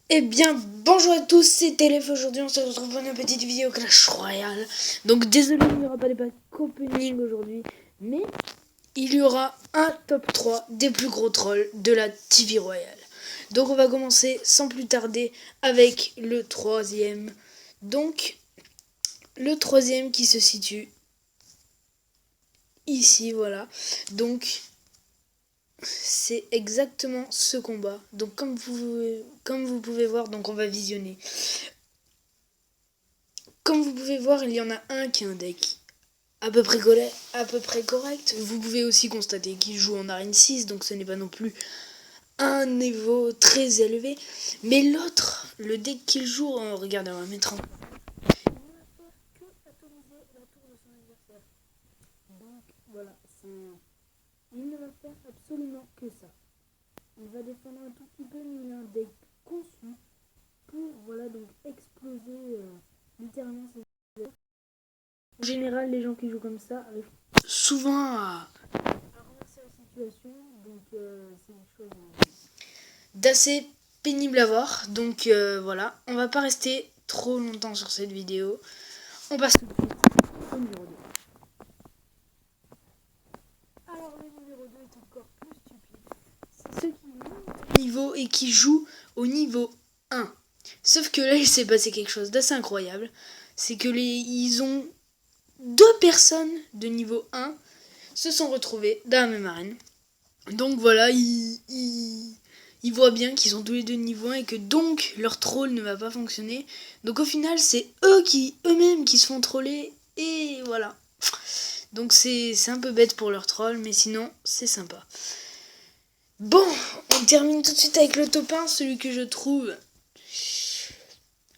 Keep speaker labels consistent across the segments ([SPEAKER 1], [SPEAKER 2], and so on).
[SPEAKER 1] Eh bien, bonjour à tous, c'est Telef. Aujourd'hui, on se retrouve pour une petite vidéo Clash Royale. Donc, désolé, il n'y aura pas de pack opening aujourd'hui, mais il y aura un top 3 des plus gros trolls de la TV Royale. Donc, on va commencer sans plus tarder avec le troisième. Donc, le troisième qui se situe ici, voilà. Donc, c'est exactement ce combat. Donc, comme vous pouvez voir, donc on va visionner. Comme vous pouvez voir, il y en a un qui a un deck à peu près correct. Vous pouvez aussi constater qu'il joue en arène 6, donc ce n'est pas non plus un niveau très élevé. Mais l'autre, le deck qu'il joue, regardez, on va mettre en... Donc voilà, il ne va faire absolument que ça. Il va défendre un tout petit peu, mais il a un deck conçu pour, voilà, donc exploser littéralement ses... En général, les gens qui jouent comme ça arrivent souvent à renverser la situation, donc c'est une chose d'assez pénible à voir. Donc voilà, on va pas rester trop longtemps sur cette vidéo. On passe tout de suite au numéro 2. Alors le numéro 2 est encore plus stupide. C'est ceux qui montent niveau et qui jouent au niveau 1. Sauf que là, il s'est passé quelque chose d'assez incroyable. C'est que ils ont deux personnes de niveau 1 se sont retrouvées dans la même arène. Donc voilà, ils voient bien qu'ils sont tous les deux niveau 1 et que donc leur troll ne va pas fonctionner. Donc au final, c'est eux-mêmes qui se font troller et voilà. Donc c'est un peu bête pour leur troll, mais sinon, c'est sympa. Bon, on termine tout de suite avec le top 1, celui que je trouve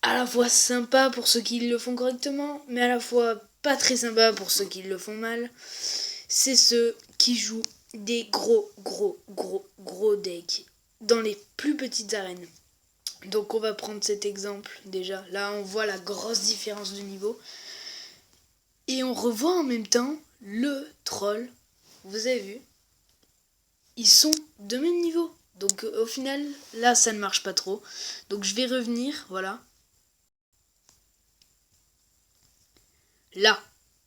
[SPEAKER 1] à la fois sympa pour ceux qui le font correctement, mais à la fois pas très sympa pour ceux qui le font mal. C'est ceux qui jouent des gros decks dans les plus petites arènes. Donc on va prendre cet exemple déjà. Là on voit la grosse différence de niveau. Et on revoit en même temps le troll. Vous avez vu, ils sont de même niveau. Donc au final, là ça ne marche pas trop. Donc je vais revenir, voilà. Là,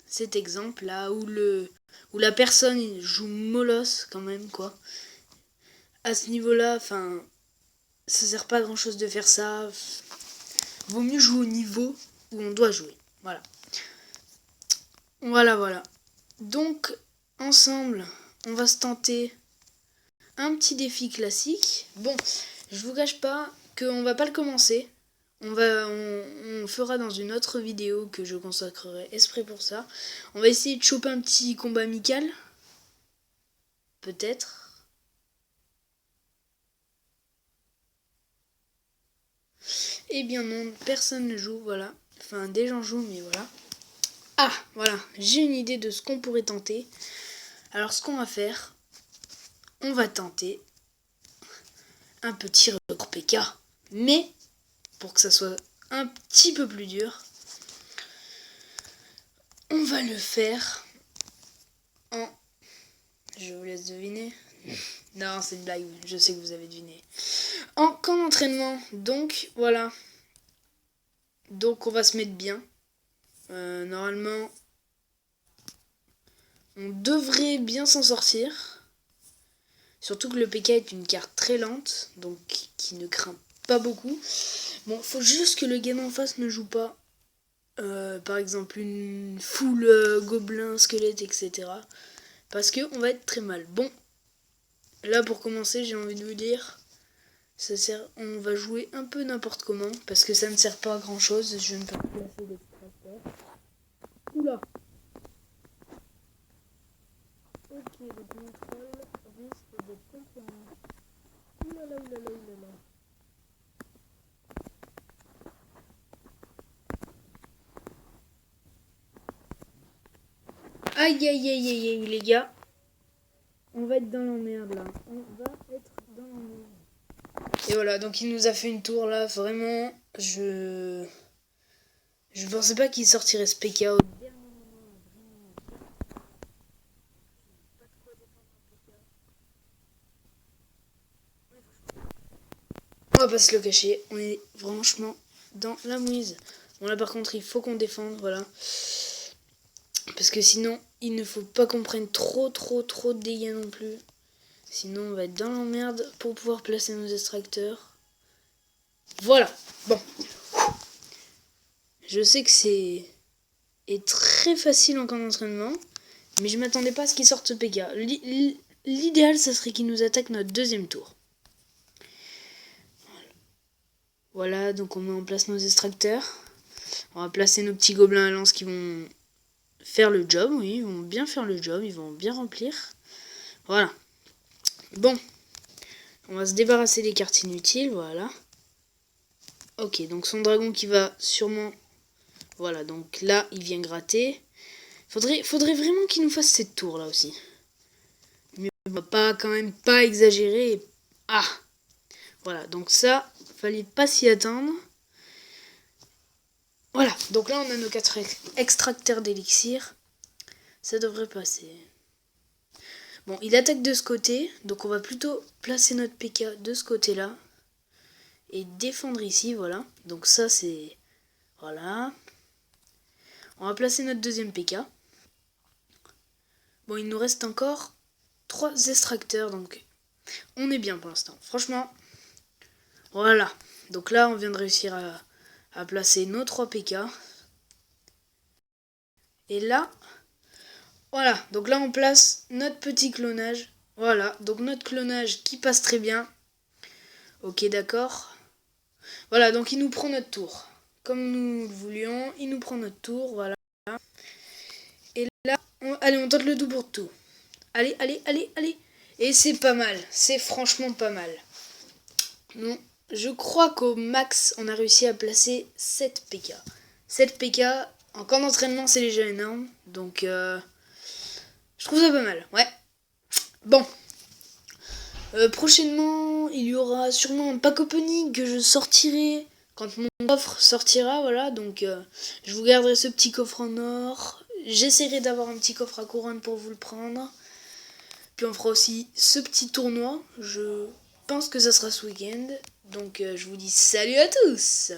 [SPEAKER 1] cet exemple là où la personne joue molosse quand même quoi. À ce niveau-là, enfin, ça sert pas à grand chose de faire ça. Vaut mieux jouer au niveau où on doit jouer. Voilà. Voilà. Donc, ensemble, on va se tenter un petit défi classique. Bon, je vous cache pas qu'on va pas le commencer. On fera dans une autre vidéo que je consacrerai exprès pour ça. On va essayer de choper un petit combat amical. Peut-être. Eh bien non, personne ne joue, voilà. Enfin, des gens jouent, mais voilà. Ah, voilà, j'ai une idée de ce qu'on pourrait tenter. Alors, ce qu'on va faire, on va tenter un petit record PK. Mais, pour que ça soit un petit peu plus dur, on va le faire en... Je vous laisse deviner. Non, c'est une blague, je sais que vous avez deviné. En camp d'entraînement, donc, voilà. Donc, on va se mettre bien. Normalement, on devrait bien s'en sortir. Surtout que le PK est une carte très lente, donc qui ne craint pas beaucoup. Bon, faut juste que le game en face ne joue pas, par exemple, une full gobelin, squelette, etc. Parce que on va être très mal. Bon, là pour commencer, j'ai envie de vous dire, on va jouer un peu n'importe comment, parce que ça ne sert pas à grand chose. Je ne peux pas placer d'extracteur. Oula. Ok, donc mon troll risque de comprendre. Oulala. Aïe, les gars. On va être dans l'emmerde là. On va être dans l'emmerde. Et voilà, donc il nous a fait une tour là. Vraiment, je pensais pas qu'il sortirait ce PK au dernier moment. Hop, va pas se le cacher, on est franchement dans la mouise. Bon là par contre il faut qu'on défende, voilà. Parce que sinon il ne faut pas qu'on prenne trop de dégâts non plus. Sinon on va être dans l'emmerde pour pouvoir placer nos extracteurs. Voilà, bon. Je sais que c'est très facile en camp d'entraînement, mais je m'attendais pas à ce qu'il sorte ce PK. L'idéal ça serait qu'il nous attaque notre deuxième tour. Voilà, donc on met en place nos extracteurs. On va placer nos petits gobelins à lance qui vont faire le job, oui, ils vont bien faire le job, ils vont bien remplir. Voilà. Bon, on va se débarrasser des cartes inutiles, voilà. Ok, donc son dragon qui va sûrement... Voilà, donc là, il vient gratter. Faudrait vraiment qu'il nous fasse cette tour là aussi. Mais on va pas quand même pas exagérer. Ah, voilà, donc ça, fallait pas s'y attendre. Voilà, donc là on a nos 4 extracteurs d'élixir. Ça devrait passer. Bon, il attaque de ce côté, donc on va plutôt placer notre PK de ce côté-là. Et défendre ici, voilà. Donc ça c'est... Voilà. On va placer notre deuxième PK. Bon, il nous reste encore 3 extracteurs, donc on est bien pour l'instant. Franchement, voilà. Donc là, on vient de réussir à placer nos 3 PK. Et là, voilà. Donc là, on place notre petit clonage. Voilà. Donc notre clonage qui passe très bien. Ok, d'accord. Voilà, donc il nous prend notre tour. Comme nous le voulions, il nous prend notre tour, voilà. Et là, allez, on tente le tout pour tout. Allez. Et c'est pas mal, c'est franchement pas mal. Bon, je crois qu'au max, on a réussi à placer 7 PK. 7 PK, en camp d'entraînement, c'est déjà énorme. Donc, je trouve ça pas mal, ouais. Bon. Prochainement, il y aura sûrement un pack opening que je sortirai quand mon coffre sortira, voilà. Donc, je vous garderai ce petit coffre en or. J'essaierai d'avoir un petit coffre à couronne pour vous le prendre. Puis on fera aussi ce petit tournoi. Je pense que ça sera ce week-end. Donc je vous dis salut à tous!